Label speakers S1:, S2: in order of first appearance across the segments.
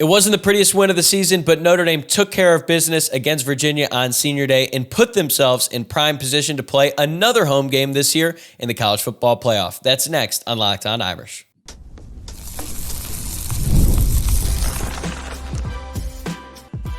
S1: It wasn't the prettiest win of the season, but Notre Dame took care of business against Virginia on Senior Day and put themselves in prime position to play another home game this year in the college football playoff. That's next on Locked On Irish.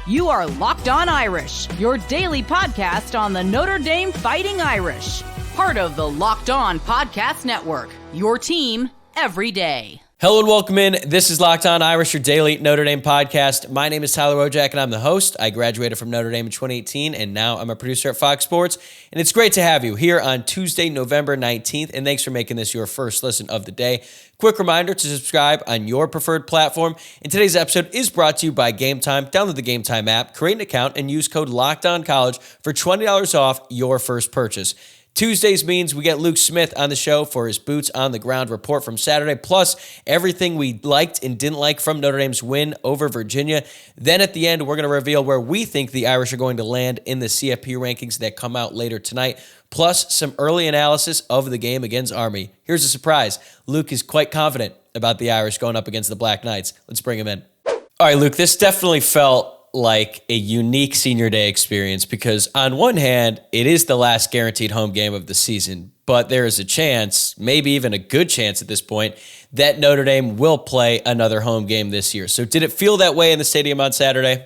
S2: You are Locked On Irish, your daily podcast on the Notre Dame Fighting Irish. Part of the Locked On Podcast Network, your team every day.
S1: Hello and welcome in. This is Locked On Irish, your daily Notre Dame podcast. My name is Tyler Wojciak and I'm the host. I graduated from Notre Dame in 2018 and now I'm a producer at Fox Sports. And it's great to have you here on Tuesday, November 19th. And thanks for making this your first listen of the day. Quick reminder to subscribe on your preferred platform. And today's episode is brought to you by Gametime. Download the Gametime app, create an account, and use code LOCKEDONCollege for $20 off your first purchase. Tuesdays means we get Luke Smith on the show for his boots on the ground report from Saturday, plus everything we liked and didn't like from Notre Dame's win over Virginia. Then at the end, we're going to reveal where we think the Irish are going to land in the CFP rankings that come out later tonight, plus some early analysis of the game against Army. Here's a surprise. Luke is quite confident about the Irish going up against the Black Knights. Let's bring him in. All right, Luke, this definitely felt like a unique Senior Day experience because on one hand, it is the last guaranteed home game of the season, but there is a chance, maybe even a good chance at this point, that Notre Dame will play another home game this year. So did it feel that way in the stadium on Saturday?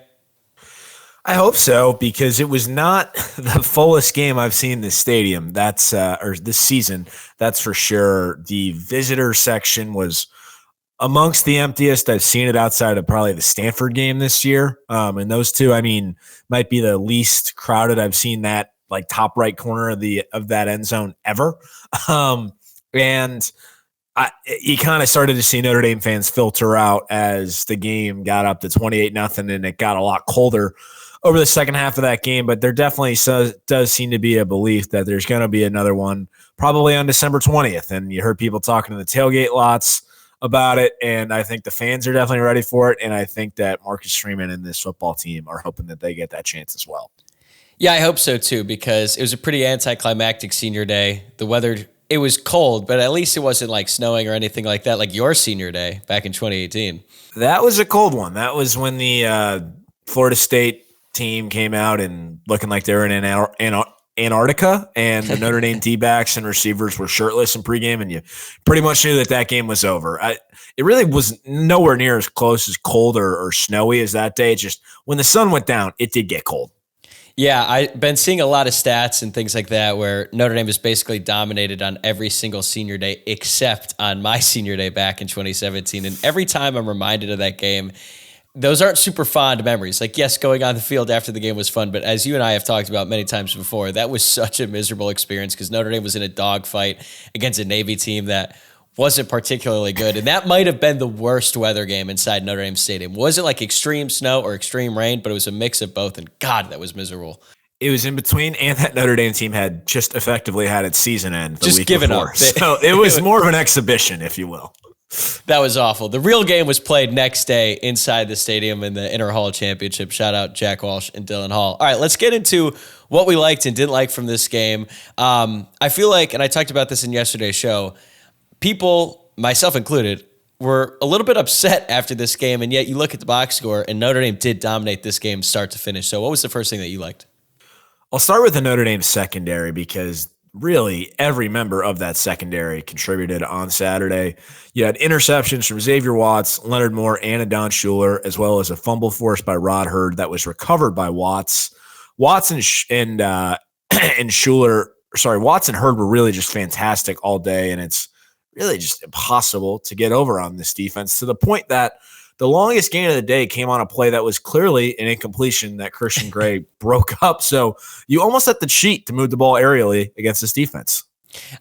S3: I hope so, because it was not the fullest game I've seen in the stadium. That's or this season, that's for sure. The visitor section was amongst the emptiest. I've seen it outside of probably the Stanford game this year. And those two, might be the least crowded. I've seen that like top right corner of that end zone ever. And you kind of started to see Notre Dame fans filter out as the game got up to 28-0, and it got a lot colder over the second half of that game. But there definitely does seem to be a belief that there's going to be another one probably on December 20th. And you heard people talking in the tailgate lots about it, and I think the fans are definitely ready for it, and I think that Marcus Freeman and this football team are hoping that they get that chance as well.
S1: Yeah, I hope so too, because it was a pretty anticlimactic Senior Day. The weather, it was cold, but at least it wasn't like snowing or anything like that, like your Senior Day back in 2018.
S3: That was a cold one. That was when the Florida State team came out and looking like they were in Antarctica, and the Notre Dame D-backs and receivers were shirtless in pregame, and you pretty much knew that game was over. It really was nowhere near as close as cold or snowy as that day. Just when the sun went down, it did get cold.
S1: Yeah, I've been seeing a lot of stats and things like that where Notre Dame is basically dominated on every single Senior Day except on my Senior Day back in 2017. And every time I'm reminded of that game, those aren't super fond memories. Like, yes, going on the field after the game was fun, but as you and I have talked about many times before, that was such a miserable experience because Notre Dame was in a dogfight against a Navy team that wasn't particularly good. And that might have been the worst weather game inside Notre Dame Stadium. It wasn't like extreme snow or extreme rain, but it was a mix of both. And God, that was miserable.
S3: It was in between, and that Notre Dame team had just effectively had its season end the
S1: just
S3: week
S1: given
S3: before.
S1: Up.
S3: So it was more of an exhibition, if you will.
S1: That was awful. The real game was played next day inside the stadium in the Inter Hall Championship. Shout out Jack Walsh and Dylan Hall. All right, let's get into what we liked and didn't like from this game. I feel like, and I talked about this in yesterday's show, people, myself included, were a little bit upset after this game, and yet you look at the box score, and Notre Dame did dominate this game start to finish. So what was the first thing that you liked?
S3: I'll start with the Notre Dame secondary because really every member of that secondary contributed on Saturday. You had interceptions from Xavier Watts, Leonard Moore, and Adon Schuler, as well as a fumble forced by Rod Hurd that was recovered by Watts. Watts and Schuler, Watts and Hurd were really just fantastic all day, and it's really just impossible to get over on this defense to the point that the longest gain of the day came on a play that was clearly an incompletion that Christian Gray broke up. So you almost had to cheat to move the ball aerially against this defense.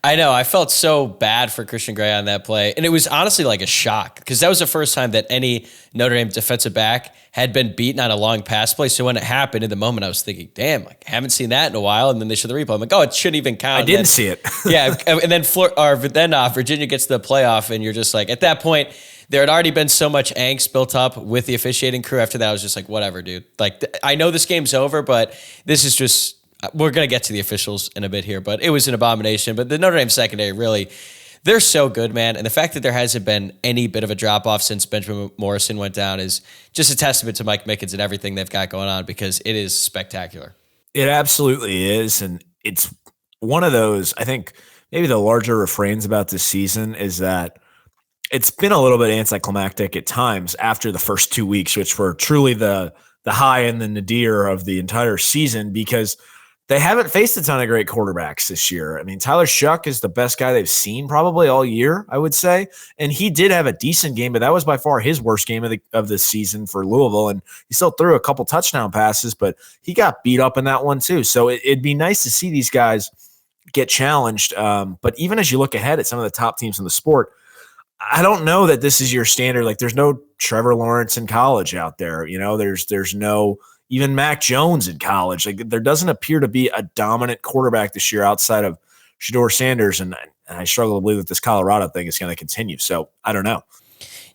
S1: I know. I felt so bad for Christian Gray on that play. And it was honestly like a shock because that was the first time that any Notre Dame defensive back had been beaten on a long pass play. So when it happened in the moment, I was thinking, damn, like, I haven't seen that in a while. And then they showed the replay. I'm like, oh, it shouldn't even count.
S3: I didn't see it.
S1: Yeah. And then Virginia gets to the playoff and you're just like, at that point, there had already been so much angst built up with the officiating crew. After that, I was just like, whatever, dude. Like, I know this game's over, but this is just, we're going to get to the officials in a bit here, but it was an abomination. But the Notre Dame secondary really, They're so good, man. And the fact that there hasn't been any bit of a drop-off since Benjamin Morrison went down is just a testament to Mike Mickens and everything they've got going on, because it is spectacular.
S3: It absolutely is. And it's one of those, I think maybe the larger refrains about this season is that it's been a little bit anticlimactic at times after the first 2 weeks, which were truly the high and the nadir of the entire season, because they haven't faced a ton of great quarterbacks this year. I mean, Tyler Shuck is the best guy they've seen probably all year, I would say. And he did have a decent game, but that was by far his worst game of the season for Louisville. And he still threw a couple touchdown passes, but he got beat up in that one too. So it'd be nice to see these guys get challenged. But even as you look ahead at some of the top teams in the sport, I don't know that this is your standard. Like, there's no Trevor Lawrence in college out there. You know, there's no even Mac Jones in college. Like, there doesn't appear to be a dominant quarterback this year outside of Shedeur Sanders. And I struggle to believe that this Colorado thing is going to continue. So I don't know.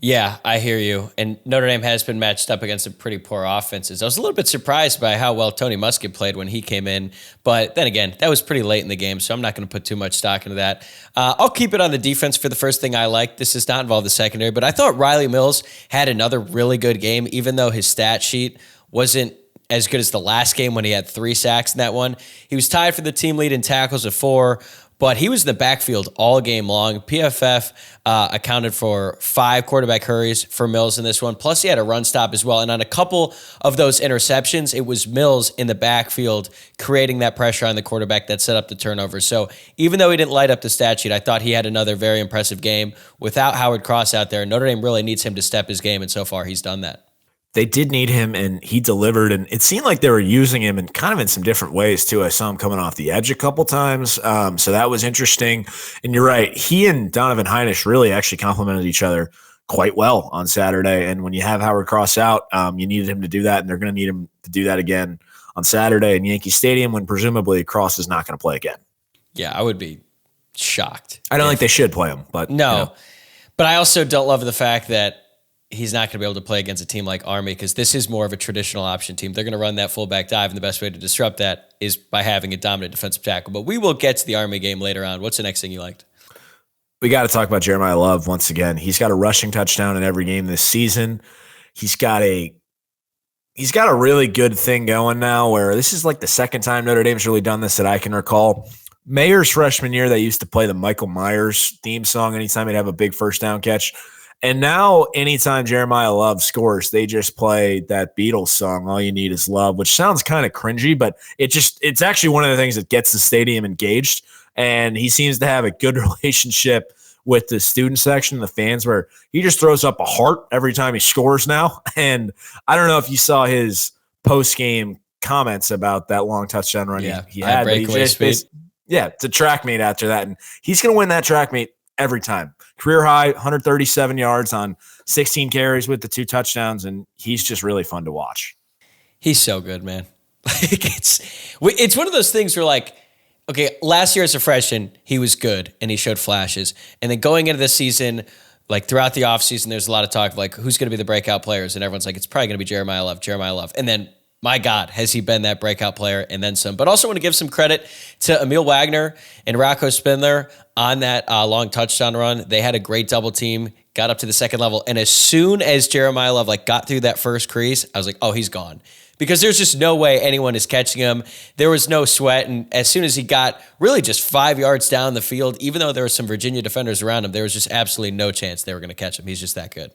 S1: Yeah, I hear you. And Notre Dame has been matched up against some pretty poor offenses. I was a little bit surprised by how well Tony Muskett played when he came in. But then again, that was pretty late in the game, so I'm not going to put too much stock into that. I'll keep it on the defense for the first thing I like. This does not involve the secondary, but I thought Riley Mills had another really good game, even though his stat sheet wasn't as good as the last game when he had 3 sacks in that one. He was tied for the team lead in tackles at 4, but he was in the backfield all game long. PFF accounted for 5 quarterback hurries for Mills in this one. Plus, he had a run stop as well. And on a couple of those interceptions, it was Mills in the backfield creating that pressure on the quarterback that set up the turnover. So even though he didn't light up the stat sheet, I thought he had another very impressive game. Without Howard Cross out there, Notre Dame really needs him to step his game, and so far he's done that.
S3: They did need him, and he delivered, and it seemed like they were using him in kind of in some different ways too. I saw him coming off the edge a couple times, so that was interesting. And you're right, he and Donovan Heinisch really actually complemented each other quite well on Saturday. And when you have Howard Cross out, you needed him to do that, and they're going to need him to do that again on Saturday in Yankee Stadium when presumably Cross is not going to play again.
S1: Yeah, I would be shocked.
S3: I don't think they should play him, but
S1: no.
S3: You know.
S1: But I also don't love the fact that he's not going to be able to play against a team like Army, because this is more of a traditional option team. They're going to run that fullback dive, and the best way to disrupt that is by having a dominant defensive tackle. But we will get to the Army game later on. What's the next thing you liked?
S3: We got to talk about Jeremiah Love once again. He's got a rushing touchdown in every game this season. He's got a really good thing going now, where this is like the second time Notre Dame's really done this that I can recall. Mayer's freshman year, they used to play the Michael Myers theme song anytime he'd have a big first down catch. And now anytime Jeremiah Love scores, they just play that Beatles song, All You Need Is Love, which sounds kind of cringy, but it's actually one of the things that gets the stadium engaged. And he seems to have a good relationship with the student section, the fans, where he just throws up a heart every time he scores now. And I don't know if you saw his post-game comments about that long touchdown run he had.
S1: Breakaway speed.
S3: It's a track meet after that. And he's going to win that track meet every time. Career high, 137 yards on 16 carries with the 2 touchdowns, and he's just really fun to watch.
S1: He's so good, man. It's one of those things where, like, okay, last year as a freshman, he was good, and he showed flashes. And then going into this season, like throughout the offseason, there's a lot of talk of, like, who's going to be the breakout players? And everyone's like, it's probably going to be Jeremiah Love. And then, my God, has he been that breakout player and then some. But also want to give some credit to Emil Wagner and Rocco Spindler on that long touchdown run. They had a great double team, got up to the second level. And as soon as Jeremiah Love got through that first crease, I was like, oh, he's gone. Because there's just no way anyone is catching him. There was no sweat. And as soon as he got really just 5 yards down the field, even though there were some Virginia defenders around him, there was just absolutely no chance they were going to catch him. He's just that good.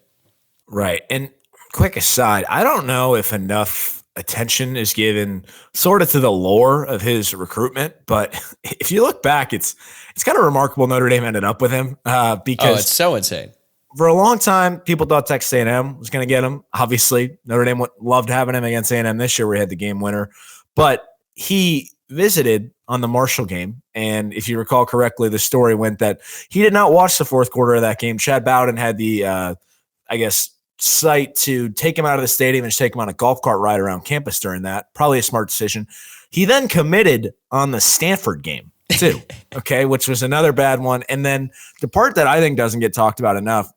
S3: Right. And quick aside, I don't know if enough attention is given sort of to the lore of his recruitment, but if you look back, it's kind of remarkable Notre Dame ended up with him because
S1: it's so insane.
S3: For a long time, people thought Texas A&M was going to get him. Obviously, Notre Dame loved having him against A&M this year where he had the game winner, but he visited on the Marshall game, and if you recall correctly, the story went that he did not watch the fourth quarter of that game. Chad Bowden had the, sight to take him out of the stadium and just take him on a golf cart ride around campus during that. Probably a smart decision. He then committed on the Stanford game too, okay, which was another bad one. And then the part that I think doesn't get talked about enough,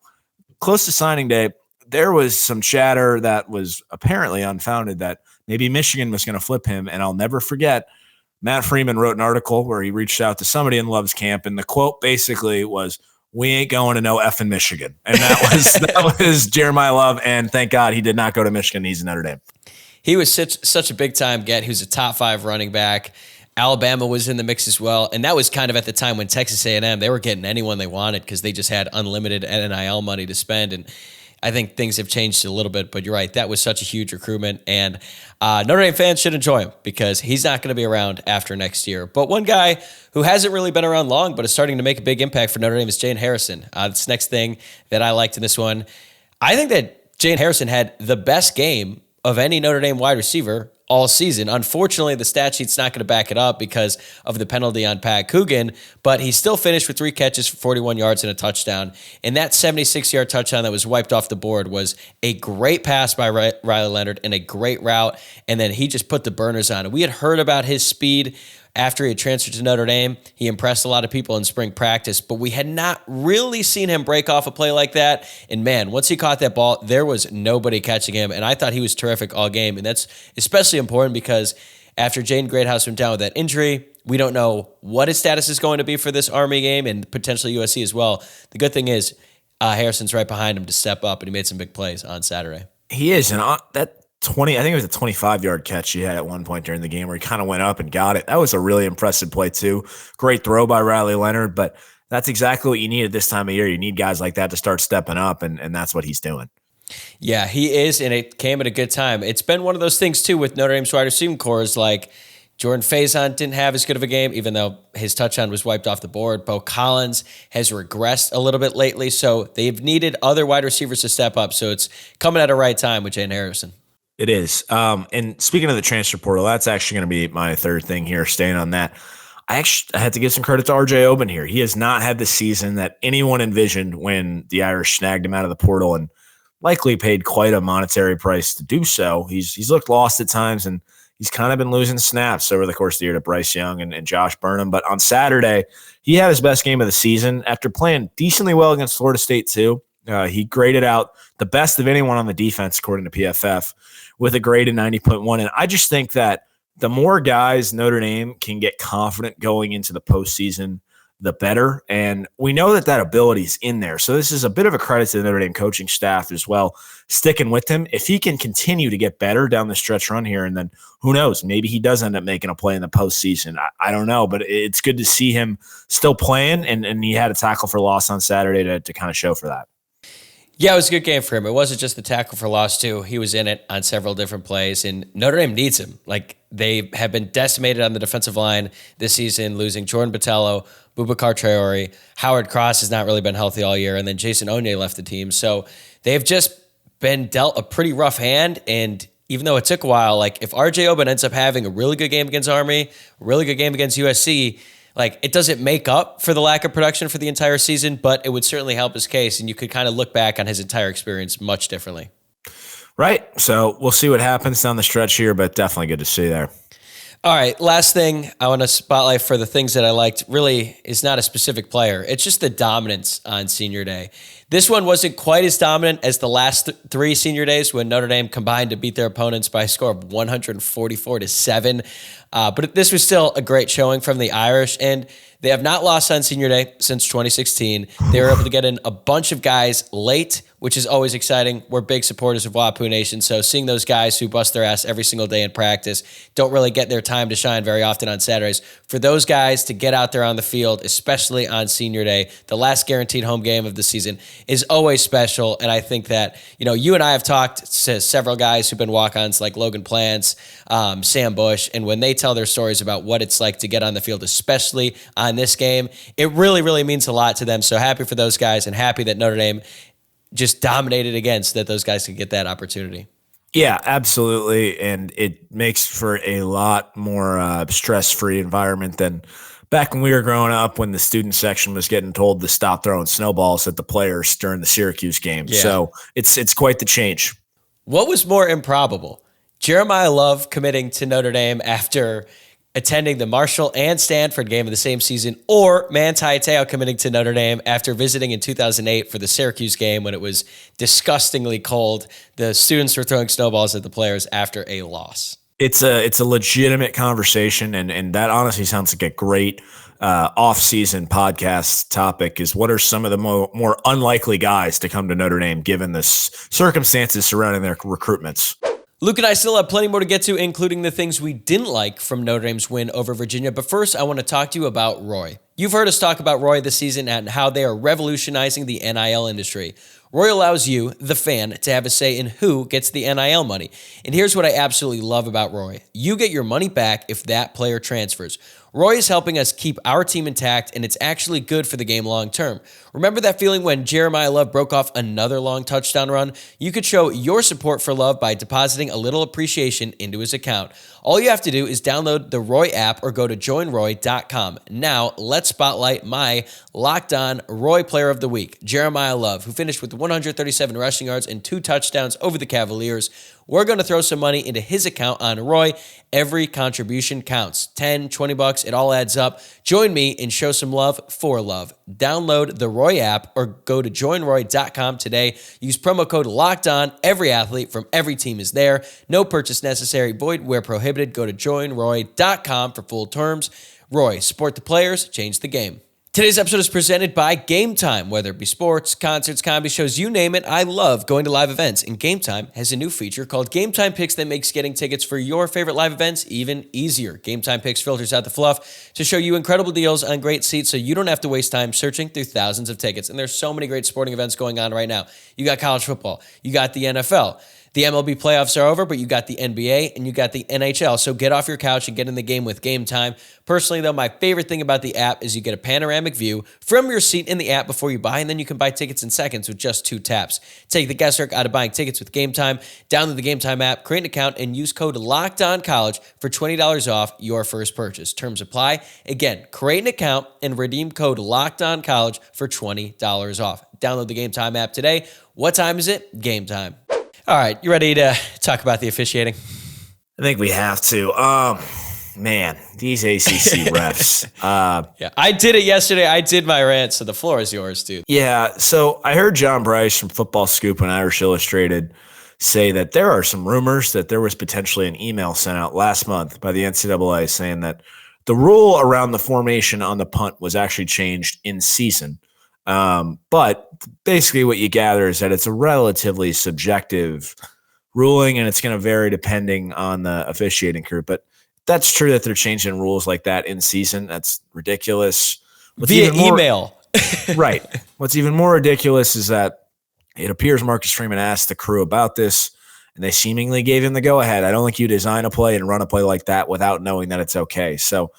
S3: close to signing day, there was some chatter that was apparently unfounded that maybe Michigan was going to flip him. And I'll never forget, Matt Freeman wrote an article where he reached out to somebody in Love's camp, and the quote basically was, we ain't going to no effing Michigan. And that was Jeremiah Love. And thank God he did not go to Michigan. He's in Notre Dame.
S1: He was such a big time get. He was a top 5 running back. Alabama was in the mix as well. And that was kind of at the time when Texas A&M, they were getting anyone they wanted because they just had unlimited NIL money to spend. And I think things have changed a little bit, but you're right. That was such a huge recruitment. And Notre Dame fans should enjoy him because he's not going to be around after next year. But one guy who hasn't really been around long, but is starting to make a big impact for Notre Dame is Jane Harrison. This next thing that I liked in this one, I think that Jane Harrison had the best game of any Notre Dame wide receiver all season. Unfortunately, the stat sheet's not going to back it up because of the penalty on Pat Coogan, but he still finished with 3 catches for 41 yards and a touchdown. And that 76-yard touchdown that was wiped off the board was a great pass by Riley Leonard and a great route, and then he just put the burners on. And we had heard about his speed after he had transferred to Notre Dame. He impressed a lot of people in spring practice, but we had not really seen him break off a play like that. And man, once he caught that ball, there was nobody catching him. And I thought he was terrific all game. And that's especially important because after Jaden Greathouse went down with that injury, we don't know what his status is going to be for this Army game and potentially USC as well. The good thing is Harrison's right behind him to step up, and he made some big plays on Saturday.
S3: He is. And that 20, I think it was a 25-yard catch he had at one point during the game where he kind of went up and got it. That was a really impressive play too. Great throw by Riley Leonard, but that's exactly what you need at this time of year. You need guys like that to start stepping up, and that's what he's doing.
S1: Yeah, he is, and it came at a good time. It's been one of those things too with Notre Dame's wide receiving corps, like Jordan Faison didn't have as good of a game, even though his touchdown was wiped off the board. Bo Collins has regressed a little bit lately, so they've needed other wide receivers to step up. So it's coming at a right time with Jane Harrison.
S3: It is. And speaking of the transfer portal, that's actually going to be my third thing here, staying on that. I had to give some credit to RJ Oben here. He has not had the season that anyone envisioned when the Irish snagged him out of the portal and likely paid quite a monetary price to do so. He's looked lost at times, and he's kind of been losing snaps over the course of the year to Bryce Young and Josh Burnham. But on Saturday, he had his best game of the season after playing decently well against Florida State too. He graded out the best of anyone on the defense, according to PFF, with a grade of 90.1. And I just think that the more guys Notre Dame can get confident going into the postseason, the better. And we know that ability is in there. So this is a bit of a credit to the Notre Dame coaching staff as well, sticking with him. If he can continue to get better down the stretch run here, and then who knows, maybe he does end up making a play in the postseason. I don't know, but it's good to see him still playing, and he had a tackle for loss on Saturday to kind of show for that.
S1: Yeah, it was a good game for him. It wasn't just the tackle for loss, too. He was in it on several different plays, and Notre Dame needs him. Like, they have been decimated on the defensive line this season, losing Jordan Botelho, Boubacar Traore. Howard Cross has not really been healthy all year, and then Jason Onye left the team. So they've just been dealt a pretty rough hand, and even though it took a while, like, if RJ Oben ends up having a really good game against Army, a really good game against USC, like, it doesn't make up for the lack of production for the entire season, but it would certainly help his case, and you could kind of look back on his entire experience much differently.
S3: Right. So we'll see what happens down the stretch here, but definitely good to see there.
S1: All right, last thing I want to spotlight for the things that I liked really is not a specific player. It's just the dominance on Senior Day. This one wasn't quite as dominant as the last 3 Senior Days when Notre Dame combined to beat their opponents by a score of 144-7. But this was still a great showing from the Irish, and they have not lost on Senior Day since 2016. They were able to get in a bunch of guys late, which is always exciting. We're big supporters of WAPU Nation, so seeing those guys who bust their ass every single day in practice don't really get their time to shine very often on Saturdays. For those guys to get out there on the field, especially on Senior Day, the last guaranteed home game of the season, is always special. And I think that, you and I have talked to several guys who've been walk-ons like Logan Plants, Sam Bush, and when they tell their stories about what it's like to get on the field, especially on this game, it really, really means a lot to them. So happy for those guys and happy that Notre Dame just dominated again so that those guys could get that opportunity.
S3: Yeah, absolutely. And it makes for a lot more stress-free environment than back when we were growing up when the student section was getting told to stop throwing snowballs at the players during the Syracuse game. Yeah. So it's quite the change.
S1: What was more improbable? Jeremiah Love committing to Notre Dame after attending the Marshall and Stanford game of the same season, or Manti Te'o committing to Notre Dame after visiting in 2008 for the Syracuse game when it was disgustingly cold. The students were throwing snowballs at the players after a loss.
S3: It's a legitimate conversation, and that honestly sounds like a great off-season podcast topic. Is what are some of the more unlikely guys to come to Notre Dame given the circumstances surrounding their recruitments?
S1: Luke and I still have plenty more to get to, including the things we didn't like from Notre Dame's win over Virginia. But first, I want to talk to you about Roy. You've heard us talk about Roy this season and how they are revolutionizing the NIL industry. Roy allows you, the fan, to have a say in who gets the NIL money. And here's what I absolutely love about Roy. You get your money back if that player transfers. Roy is helping us keep our team intact, and it's actually good for the game long term. Remember that feeling when Jeremiah Love broke off another long touchdown run? You could show your support for Love by depositing a little appreciation into his account. All you have to do is download the Roy app or go to joinroy.com. Now, let's spotlight my Locked On Roy Player of the Week, Jeremiah Love, who finished with 137 rushing yards and 2 touchdowns over the Cavaliers. We're going to throw some money into his account on Roy. Every contribution counts. 10, 20 bucks, it all adds up. Join me and show some love for love. Download the Roy app or go to joinroy.com today. Use promo code LOCKEDON. Every athlete from every team is there. No purchase necessary. Void where prohibited. Go to joinroy.com for full terms. Roy, support the players, change the game. Today's episode is presented by Gametime. Whether it be sports, concerts, comedy shows, you name it, I love going to live events. And Gametime has a new feature called Gametime Picks that makes getting tickets for your favorite live events even easier. Gametime Picks filters out the fluff to show you incredible deals on great seats so you don't have to waste time searching through thousands of tickets. And there's so many great sporting events going on right now. You got college football, you got the NFL. The MLB playoffs are over, but you got the NBA and you got the NHL. So get off your couch and get in the game with Gametime. Personally, though, my favorite thing about the app is you get a panoramic view from your seat in the app before you buy, and then you can buy tickets in seconds with just 2 taps. Take the guesswork out of buying tickets with Gametime. Download the Gametime app, create an account, and use code LOCKEDONCollege for $20 off your first purchase. Terms apply. Again, create an account and redeem code LOCKEDONCollege for $20 off. Download the Gametime app today. What time is it? Game time. All right, you ready to talk about the officiating?
S3: I think we have to. Man, these ACC refs.
S1: Yeah, I did it yesterday. I did my rant, so the floor is yours, dude.
S3: Yeah, so I heard John Bryce from Football Scoop and Irish Illustrated say that there are some rumors that there was potentially an email sent out last month by the NCAA saying that the rule around the formation on the punt was actually changed in season. But basically what you gather is that it's a relatively subjective ruling and it's going to vary depending on the officiating crew. But that's true that they're changing rules like that in season. That's ridiculous.
S1: Via email.
S3: Right. What's even more ridiculous is that it appears Marcus Freeman asked the crew about this and they seemingly gave him the go ahead. I don't think you design a play and run a play like that without knowing that it's okay. So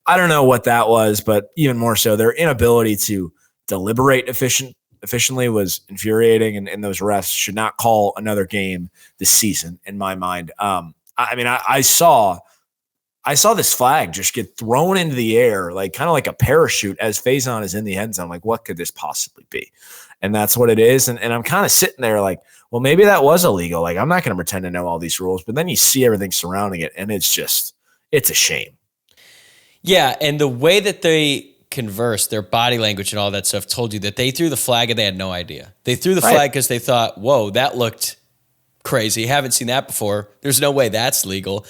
S3: I don't know what that was, but even more so, their inability to deliberate efficiently was infuriating, and those refs should not call another game this season, in my mind. I saw this flag just get thrown into the air, like kind of like a parachute as Faison is in the end zone. Like, what could this possibly be? And that's what it is. And I'm kind of sitting there like, well, maybe that was illegal. Like, I'm not going to pretend to know all these rules, but then you see everything surrounding it, and it's a shame.
S1: Yeah, and the way that they converse, their body language and all that stuff told you that they threw the flag and they had no idea. They threw the flag because they thought, whoa, that looked crazy. Haven't seen that before. There's no way that's legal.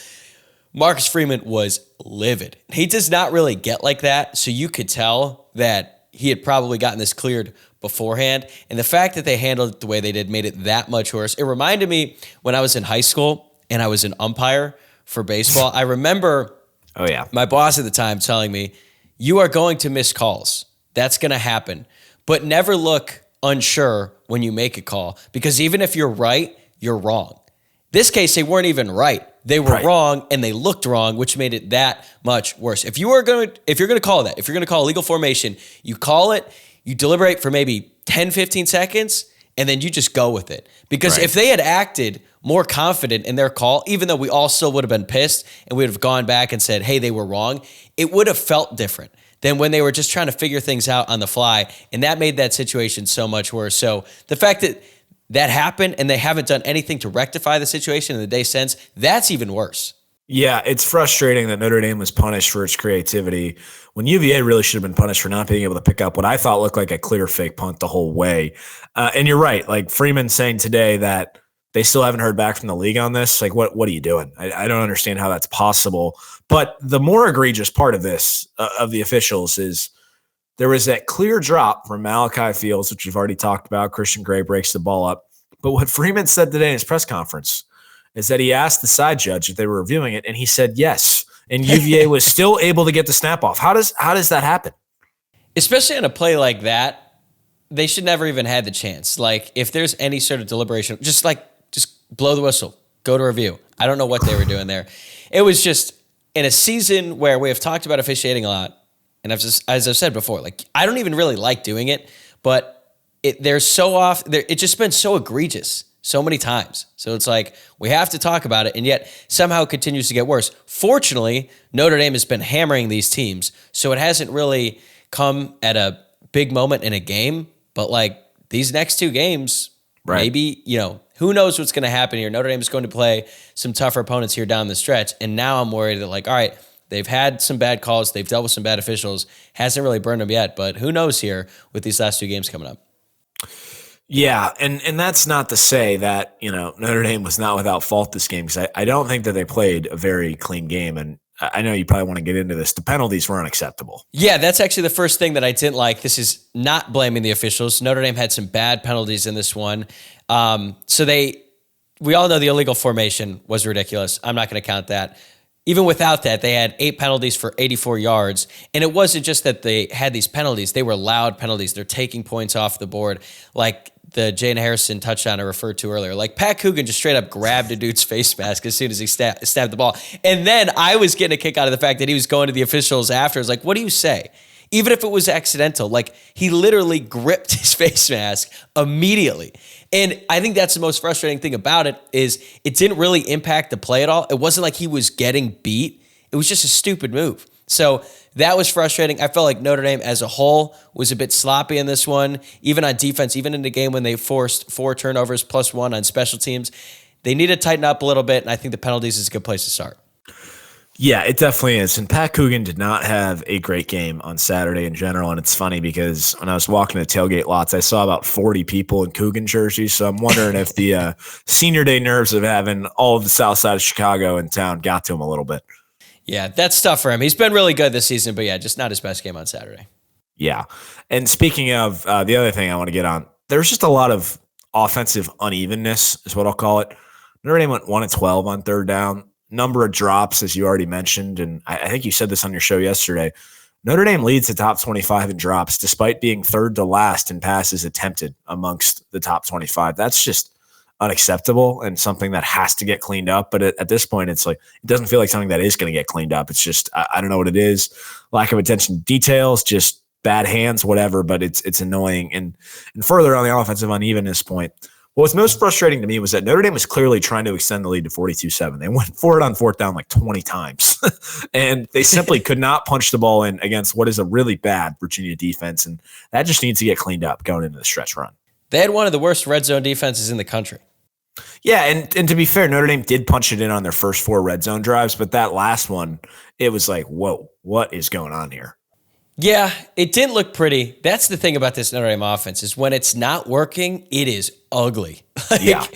S1: Marcus Freeman was livid. He does not really get like that, so you could tell that he had probably gotten this cleared beforehand. And the fact that they handled it the way they did made it that much worse. It reminded me when I was in high school and I was an umpire for baseball. I remember my boss at the time telling me, you are going to miss calls. That's going to happen. But never look unsure when you make a call, because even if you're right, you're wrong. This case, they weren't even right. They were wrong, and they looked wrong, which made it that much worse. If you're going to call illegal formation, you call it, you deliberate for maybe 10, 15 seconds, and then you just go with it. Because if they had acted more confident in their call, even though we all still would have been pissed and we would have gone back and said, hey, they were wrong, it would have felt different than when they were just trying to figure things out on the fly. And that made that situation so much worse. So the fact that happened and they haven't done anything to rectify the situation in the day since, that's even worse.
S3: Yeah, it's frustrating that Notre Dame was punished for its creativity when UVA really should have been punished for not being able to pick up what I thought looked like a clear fake punt the whole way. And you're right, like Freeman saying today that they still haven't heard back from the league on this. Like, what are you doing? I don't understand how that's possible. But the more egregious part of this, of the officials, is there was that clear drop from Malachi Fields, which we've already talked about. Christian Gray breaks the ball up. But what Freeman said today in his press conference is that he asked the side judge if they were reviewing it, and he said yes. And UVA was still able to get the snap off. How does that happen?
S1: Especially on a play like that, they should never even had the chance. Like, if there's any sort of deliberation, just blow the whistle, go to review. I don't know what they were doing there. It was just in a season where we have talked about officiating a lot. And as I've said before, like, I don't even really like doing it, but they're so off. It's just been so egregious so many times. So it's like, we have to talk about it, and yet somehow it continues to get worse. Fortunately, Notre Dame has been hammering these teams, so it hasn't really come at a big moment in a game. But like, these next two games, right, maybe, who knows what's going to happen here. Notre Dame is going to play some tougher opponents here down the stretch. And now I'm worried that, like, all right, they've had some bad calls. They've dealt with some bad officials. Hasn't really burned them yet. But who knows here with these last two games coming up.
S3: Yeah, and that's not to say that, Notre Dame was not without fault this game, because I don't think that they played a very clean game. And I know you probably want to get into this. The penalties were unacceptable.
S1: Yeah, that's actually the first thing that I didn't like. This is not blaming the officials. Notre Dame had some bad penalties in this one. We all know the illegal formation was ridiculous. I'm not going to count that. Even without that, they had 8 penalties for 84 yards. And it wasn't just that they had these penalties. They were loud penalties. They're taking points off the board. Like the Jane Harrison touchdown I referred to earlier. Like, Pat Coogan just straight up grabbed a dude's face mask as soon as he stabbed the ball. And then I was getting a kick out of the fact that he was going to the officials after. I was like, what do you say? Even if it was accidental, like, he literally gripped his face mask immediately. And I think that's the most frustrating thing about it, is it didn't really impact the play at all. It wasn't like he was getting beat. It was just a stupid move. So that was frustrating. I felt like Notre Dame as a whole was a bit sloppy in this one, even on defense, even in the game when they forced 4 turnovers plus 1 on special teams. They need to tighten up a little bit, and I think the penalties is a good place to start.
S3: Yeah, it definitely is. And Pat Coogan did not have a great game on Saturday in general. And it's funny because when I was walking the tailgate lots, I saw about 40 people in Coogan jerseys. So I'm wondering if the senior day nerves of having all of the south side of Chicago in town got to him a little bit.
S1: Yeah, that's tough for him. He's been really good this season, but yeah, just not his best game on Saturday.
S3: Yeah. And speaking of the other thing I want to get on, there's just a lot of offensive unevenness is what I'll call it. Notre Dame went 1-12 on third down. Number of drops, as you already mentioned, and I think you said this on your show yesterday. Notre Dame leads the top 25 in drops, despite being third to last in passes attempted amongst the top 25. That's just unacceptable and something that has to get cleaned up. But at this point, it's like, it doesn't feel like something that is going to get cleaned up. It's just, I don't know what it is. Lack of attention to details, just bad hands, whatever, but it's annoying. And further on the offensive unevenness point, what was most frustrating to me was that Notre Dame was clearly trying to extend the lead to 42-7. They went for it on fourth down like 20 times, and they simply could not punch the ball in against what is a really bad Virginia defense, and that just needs to get cleaned up going into the stretch run.
S1: They had one of the worst red zone defenses in the country.
S3: Yeah, and to be fair, Notre Dame did punch it in on their first 4 red zone drives, but that last one, it was like, whoa, what is going on here?
S1: Yeah, it didn't look pretty. That's the thing about this Notre Dame offense, is when it's not working, it is ugly.
S3: Yeah.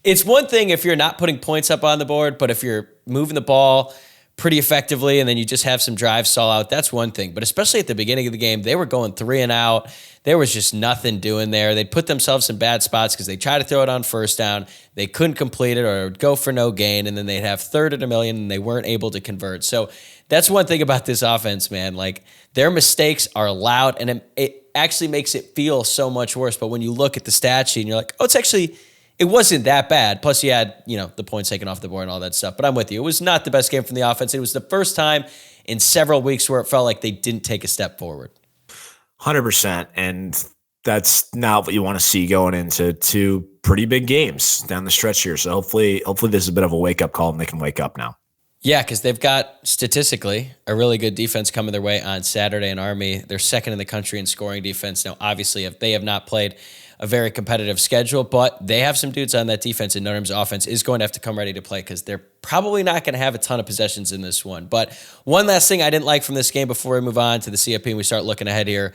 S1: It's one thing if you're not putting points up on the board, but if you're moving the ball pretty effectively and then you just have some drives stall out, that's one thing. But especially at the beginning of the game, they were going 3 and out. There was just nothing doing there. They put themselves in bad spots because they tried to throw it on first down. They couldn't complete it, or it would go for no gain, and then they'd have 3rd and 1,000,000, and they weren't able to convert. So that's one thing about this offense, man. Like, their mistakes are loud, and it actually makes it feel so much worse. But when you look at the stat sheet and you're like, oh, it wasn't that bad. Plus, you had, the points taken off the board and all that stuff. But I'm with you. It was not the best game from the offense. It was the first time in several weeks where it felt like they didn't take a step forward.
S3: 100%. And that's not what you want to see going into 2 pretty big games down the stretch here. So hopefully this is a bit of a wake-up call and they can wake up now.
S1: Yeah, because they've got, statistically, a really good defense coming their way on Saturday in Army. They're second in the country in scoring defense. Now, obviously, if they have not played a very competitive schedule, but they have some dudes on that defense, and Notre Dame's offense is going to have to come ready to play because they're probably not going to have a ton of possessions in this one. But one last thing I didn't like from this game before we move on to the CFP and we start looking ahead here,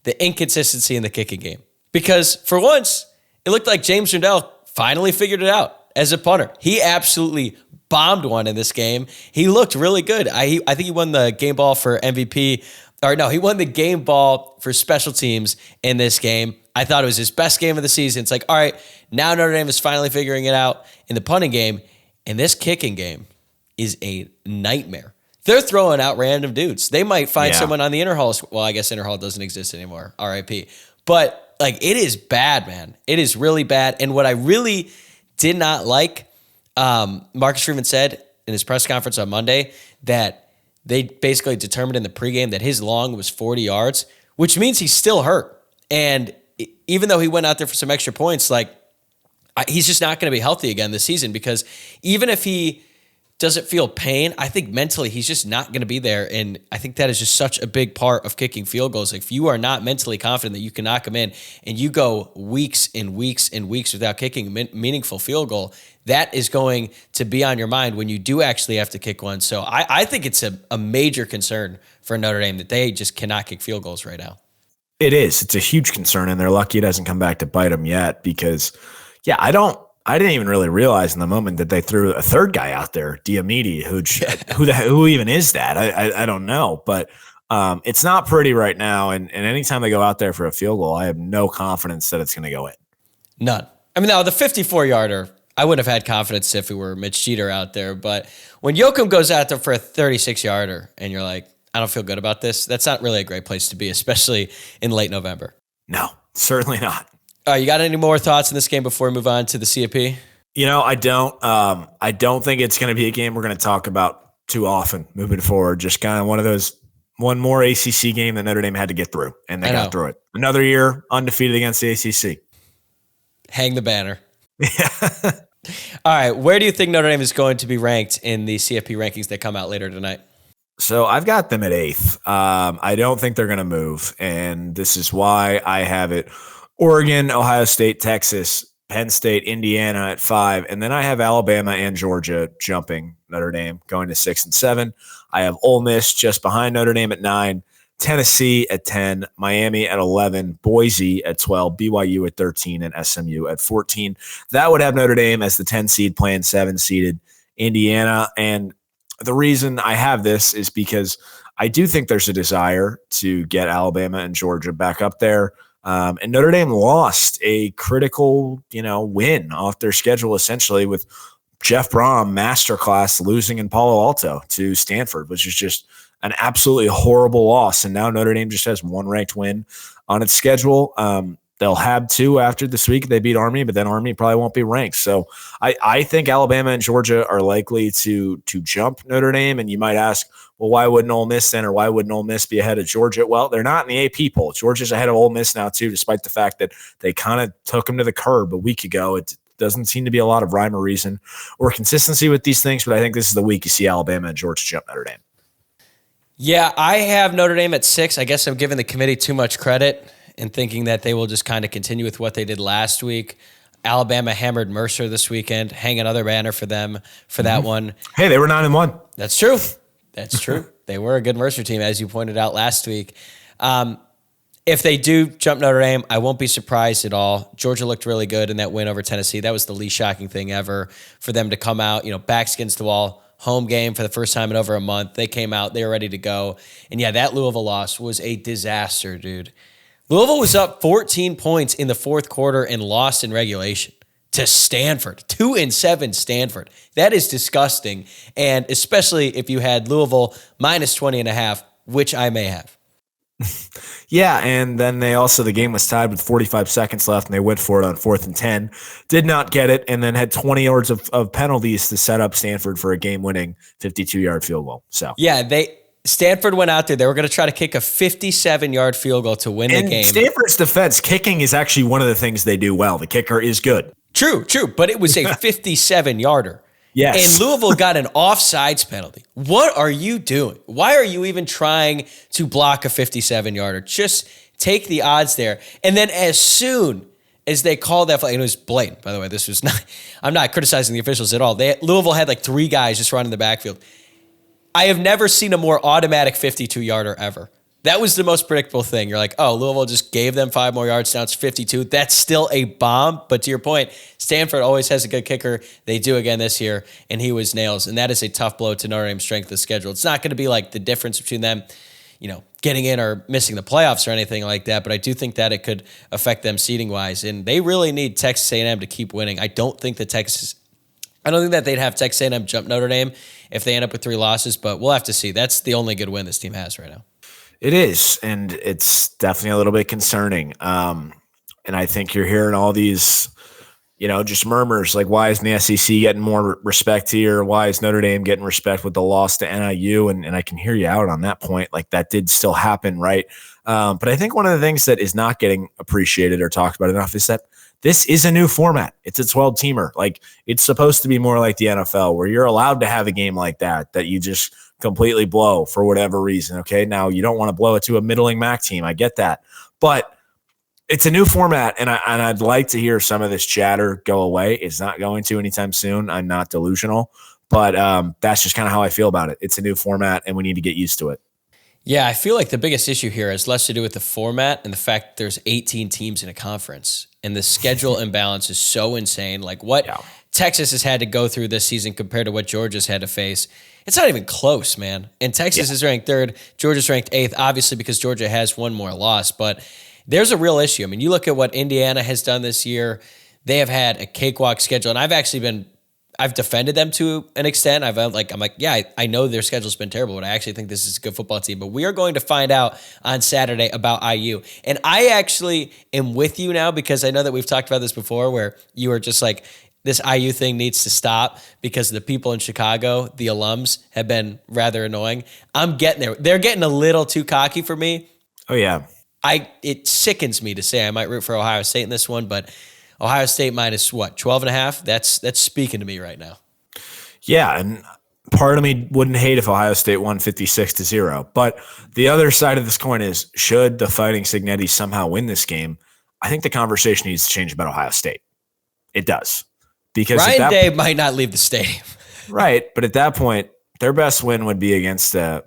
S1: the inconsistency in the kicking game. Because for once, it looked like James Rundell finally figured it out. as a punter. He absolutely bombed one in this game. He looked really good. I think he won the game ball for MVP. Or no, he won the game ball for special teams in this game. I thought it was his best game of the season. It's like, all right, now Notre Dame is finally figuring it out in the punting game. And this kicking game is a nightmare. They're throwing out random dudes. They might find someone on the Interhall. Well, I guess Interhall doesn't exist anymore. RIP. But like, it is bad, man. It is really bad. And what I really did not like, Marcus Freeman said in his press conference on Monday that they basically determined in the pregame that his long was 40 yards, which means he's still hurt. And even though he went out there for some extra points, like, he's just not going to be healthy again this season, because even if he doesn't feel pain, I think mentally he's just not going to be there. And I think that is just such a big part of kicking field goals. Like, if you are not mentally confident that you can knock them in and you go weeks and weeks and weeks without kicking a meaningful field goal, that is going to be on your mind when you do actually have to kick one. So I think it's a major concern for Notre Dame that they just cannot kick field goals right now.
S3: It is. It's a huge concern, and they're lucky it hasn't come back to bite them yet, because, I didn't even really realize in the moment that they threw a third guy out there, Diomede, who even is that? I don't know, but it's not pretty right now. And anytime they go out there for a field goal, I have no confidence that it's going to go in.
S1: None. I mean, now the 54-yarder, I would have had confidence if it were Mitch Jeter out there. But when Yoakum goes out there for a 36-yarder and you're like, I don't feel good about this, that's not really a great place to be, especially in late November.
S3: No, certainly not.
S1: You got any more thoughts in this game before we move on to the CFP?
S3: I don't. I don't think it's going to be a game we're going to talk about too often moving forward. Just kind of one more ACC game that Notre Dame had to get through, and they got through it. Another year undefeated against the ACC.
S1: Hang the banner. Yeah. All right. Where do you think Notre Dame is going to be ranked in the CFP rankings that come out later tonight?
S3: So I've got them at 8th. I don't think they're going to move, and this is why I have it. Oregon, Ohio State, Texas, Penn State, Indiana at 5. And then I have Alabama and Georgia jumping Notre Dame, going to 6 and 7. I have Ole Miss just behind Notre Dame at 9, Tennessee at 10, Miami at 11, Boise at 12, BYU at 13, and SMU at 14. That would have Notre Dame as the 10 seed playing 7 seeded Indiana. And the reason I have this is because I do think there's a desire to get Alabama and Georgia back up there. And Notre Dame lost a critical, win off their schedule, essentially, with Jeff Brom masterclass losing in Palo Alto to Stanford, which is just an absolutely horrible loss. And now Notre Dame just has one ranked win on its schedule. They'll have 2 after this week. They beat Army, but then Army probably won't be ranked. So I think Alabama and Georgia are likely to jump Notre Dame. And you might ask, well, why wouldn't Ole Miss then, or why wouldn't Ole Miss be ahead of Georgia? Well, they're not in the AP poll. Georgia's ahead of Ole Miss now too, despite the fact that they kind of took them to the curb a week ago. It doesn't seem to be a lot of rhyme or reason or consistency with these things, but I think this is the week you see Alabama and Georgia jump Notre Dame.
S1: Yeah, I have Notre Dame at 6. I guess I'm giving the committee too much credit and thinking that they will just kind of continue with what they did last week. Alabama hammered Mercer this weekend. Hang another banner for them for that one.
S3: Hey, they were 9-1.
S1: That's true. That's true. They were a good Mercer team, as you pointed out last week. If they do jump Notre Dame, I won't be surprised at all. Georgia looked really good in that win over Tennessee. That was the least shocking thing ever for them to come out, backs against the wall, home game for the first time in over a month. They came out, they were ready to go. And yeah, that Louisville loss was a disaster, dude. Louisville was up 14 points in the fourth quarter and lost in regulation to Stanford, 2-7 Stanford. That is disgusting. And especially if you had Louisville minus 20.5, which I may have.
S3: Yeah, and then the game was tied with 45 seconds left, and they went for it on 4th and 10. Did not get it, and then had 20 yards of penalties to set up Stanford for a game-winning 52-yard field goal. So yeah,
S1: Stanford went out there. They were going to try to kick a 57-yard field goal to win the game.
S3: Stanford's defense, kicking is actually one of the things they do well. The kicker is good.
S1: True, but it was a 57-yarder.
S3: Yes.
S1: And Louisville got an offsides penalty. What are you doing? Why are you even trying to block a 57-yarder? Just take the odds there. And then as soon as they called that flag, and it was blatant, by the way, this was not, I'm not criticizing the officials at all. Louisville had like 3 guys just running the backfield. I have never seen a more automatic 52-yarder ever. That was the most predictable thing. You're like, oh, Louisville just gave them 5 more yards. Now it's 52. That's still a bomb. But to your point, Stanford always has a good kicker. They do again this year, and he was nails. And that is a tough blow to Notre Dame's strength of the schedule. It's not going to be like the difference between them, getting in or missing the playoffs or anything like that. But I do think that it could affect them seeding-wise. And they really need Texas A&M to keep winning. I don't think that they'd have Texas A&M jump Notre Dame if they end up with 3 losses, but we'll have to see. That's the only good win this team has right now.
S3: It is, and it's definitely a little bit concerning. And I think you're hearing all these, just murmurs like, why isn't the SEC getting more respect here? Why is Notre Dame getting respect with the loss to NIU? And I can hear you out on that point. Like, that did still happen, right? But I think one of the things that is not getting appreciated or talked about enough is that this is a new format. It's a 12-teamer. Like, it's supposed to be more like the NFL, where you're allowed to have a game like that you just completely blow for whatever reason. Okay, now you don't want to blow it to a middling MAC team. I get that, but it's a new format, and I'd like to hear some of this chatter go away. It's not going to anytime soon. I'm not delusional, but that's just kind of how I feel about it. It's a new format, and we need to get used to it.
S1: Yeah, I feel like the biggest issue here has less to do with the format and the fact that there's 18 teams in a conference, and the schedule imbalance is so insane. Like, what Texas has had to go through this season compared to what Georgia's had to face, it's not even close, man. And Texas is ranked 3rd, Georgia's ranked 8th, obviously because Georgia has one more loss. But there's a real issue. I mean, you look at what Indiana has done this year. They have had a cakewalk schedule, and I've defended them to an extent. I'm like, I know their schedule's been terrible, but I actually think this is a good football team. But we are going to find out on Saturday about IU. And I actually am with you now, because I know that we've talked about this before, where you were just like, this IU thing needs to stop because the people in Chicago, the alums, have been rather annoying. I'm getting there. They're getting a little too cocky for me.
S3: Oh, yeah.
S1: It sickens me to say I might root for Ohio State in this one, but Ohio State minus 12.5? That's speaking to me right now.
S3: Yeah, and part of me wouldn't hate if Ohio State won 56-0. But the other side of this coin is, should the Fighting Signetti somehow win this game, I think the conversation needs to change about Ohio State. It does. Because
S1: Ryan Day might not leave the stadium.
S3: Right, but at that point, their best win would be against a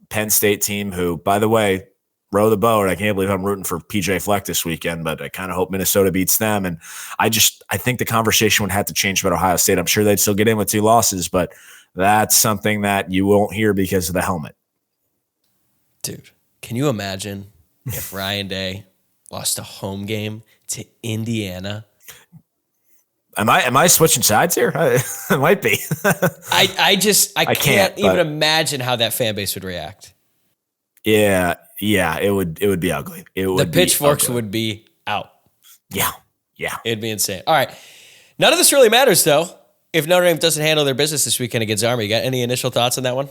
S3: Penn State team who, by the way, row the boat. I can't believe I'm rooting for PJ Fleck this weekend, but I kind of hope Minnesota beats them. And I think the conversation would have to change about Ohio State. I'm sure they'd still get in with 2 losses, but that's something that you won't hear because of the helmet.
S1: Dude, can you imagine if Ryan Day lost a home game to Indiana?
S3: Am I switching sides here? It might be.
S1: I can't even imagine how that fan base would react.
S3: Yeah, it would be ugly.
S1: The pitchforks would be out.
S3: Yeah.
S1: It'd be insane. All right. None of this really matters, though, if Notre Dame doesn't handle their business this weekend against Army. You got any initial thoughts on that one?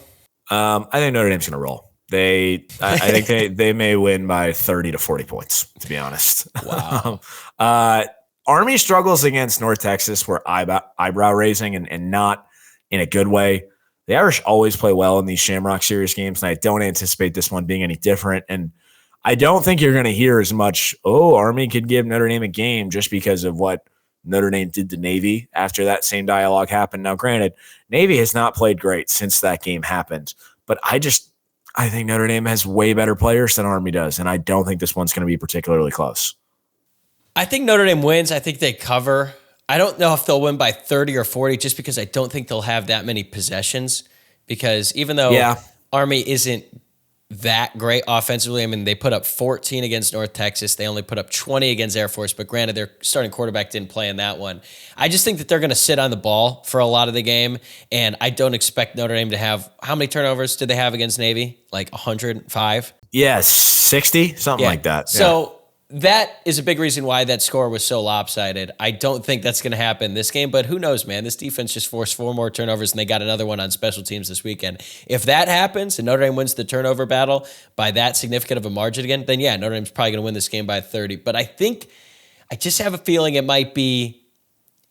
S3: I think Notre Dame's going to roll. I think they may win by 30 to 40 points, to be honest.
S1: Wow.
S3: Army struggles against North Texas were eyebrow raising and not in a good way. The Irish always play well in these Shamrock Series games, and I don't anticipate this one being any different. And I don't think you're going to hear as much, Army could give Notre Dame a game just because of what Notre Dame did to Navy after that same dialogue happened. Now, granted, Navy has not played great since that game happened, but I think Notre Dame has way better players than Army does, and I don't think this one's going to be particularly close.
S1: I think Notre Dame wins. I think they cover. I don't know if they'll win by 30 or 40 just because I don't think they'll have that many possessions, because even though Army isn't that great offensively, I mean, they put up 14 against North Texas. They only put up 20 against Air Force, but granted, their starting quarterback didn't play in that one. I just think that they're going to sit on the ball for a lot of the game, and I don't expect Notre Dame to have – how many turnovers did they have against Navy? Like 105?
S3: Yes, 60, something like that.
S1: So that is a big reason why that score was so lopsided. I don't think that's going to happen this game, but who knows, man? This defense just forced 4 more turnovers, and they got another one on special teams this weekend. If that happens and Notre Dame wins the turnover battle by that significant of a margin again, then Notre Dame's probably going to win this game by 30. But I just have a feeling it might be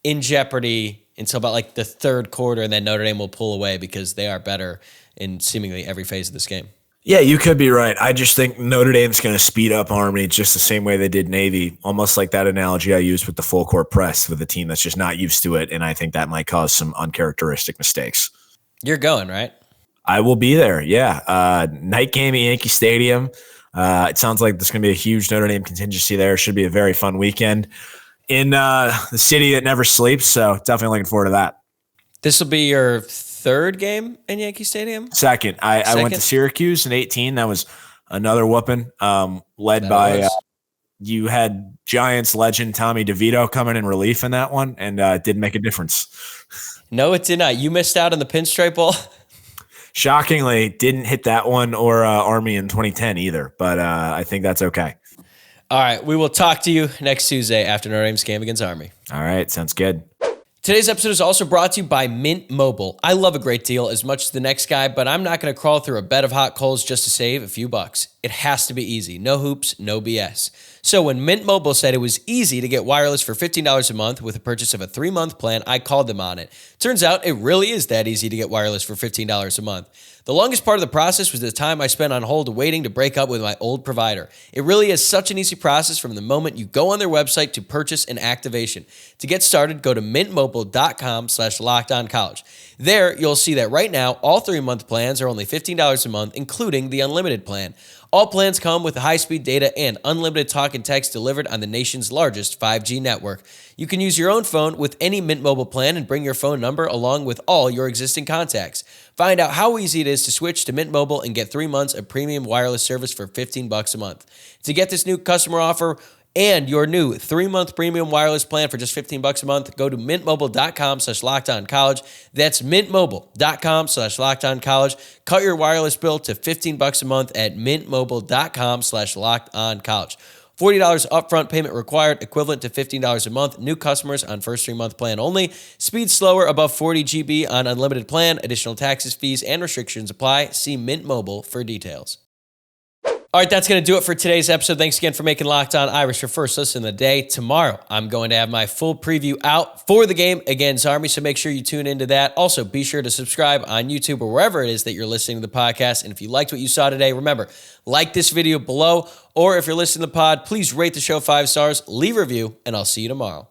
S1: in jeopardy until about like the 3rd quarter, and then Notre Dame will pull away because they are better in seemingly every phase of this game.
S3: Yeah, you could be right. I just think Notre Dame's going to speed up Army just the same way they did Navy, almost like that analogy I used with the full court press with a team that's just not used to it, and I think that might cause some uncharacteristic mistakes.
S1: You're going, right?
S3: I will be there. Yeah. Night game at Yankee Stadium. It sounds like there's going to be a huge Notre Dame contingency there. Should be a very fun weekend in the city that never sleeps. So definitely looking forward to that.
S1: This will be your third game in Yankee Stadium?
S3: Second. I went to Syracuse in 2018. That was another whooping, led by you had Giants legend Tommy DeVito coming in relief in that one, and didn't make a difference.
S1: No, it did not. You missed out on the Pinstripe Bowl.
S3: Shockingly, didn't hit that one or Army in 2010 either, but I think that's okay.
S1: All right, we will talk to you next Tuesday after Notre Dame's game against Army.
S3: All right, sounds good.
S1: Today's episode is also brought to you by Mint Mobile. I love a great deal as much as the next guy, but I'm not going to crawl through a bed of hot coals just to save a few bucks. It has to be easy. No hoops, no BS. So when Mint Mobile said it was easy to get wireless for $15 a month with a purchase of a 3-month plan, I called them on it. Turns out it really is that easy to get wireless for $15 a month. The longest part of the process was the time I spent on hold waiting to break up with my old provider. It really is such an easy process from the moment you go on their website to purchase and activation. To get started, go to mintmobile.com/lockedoncollege. There, you'll see that right now, all 3-month plans are only $15 a month, including the unlimited plan. All plans come with high-speed data and unlimited talk and text delivered on the nation's largest 5G network. You can use your own phone with any Mint Mobile plan and bring your phone number along with all your existing contacts. Find out how easy it is to switch to Mint Mobile and get 3 months of premium wireless service for $15 a month. To get this new customer offer and your new 3-month premium wireless plan for just $15 a month, go to mintmobile.com/lockedoncollege. That's mintmobile.com/lockedoncollege. Cut your wireless bill to $15 a month at mintmobile.com/lockedoncollege. $40 upfront payment required, equivalent to $15 a month. New customers on first 3-month plan only. Speed slower above 40 GB on unlimited plan. Additional taxes, fees, and restrictions apply. See Mint Mobile for details. All right, that's going to do it for today's episode. Thanks again for making Locked On Irish your first listen of the day. Tomorrow, I'm going to have my full preview out for the game against Army, so make sure you tune into that. Also, be sure to subscribe on YouTube or wherever it is that you're listening to the podcast. And if you liked what you saw today, remember, like this video below, or if you're listening to the pod, please rate the show 5 stars, leave a review, and I'll see you tomorrow.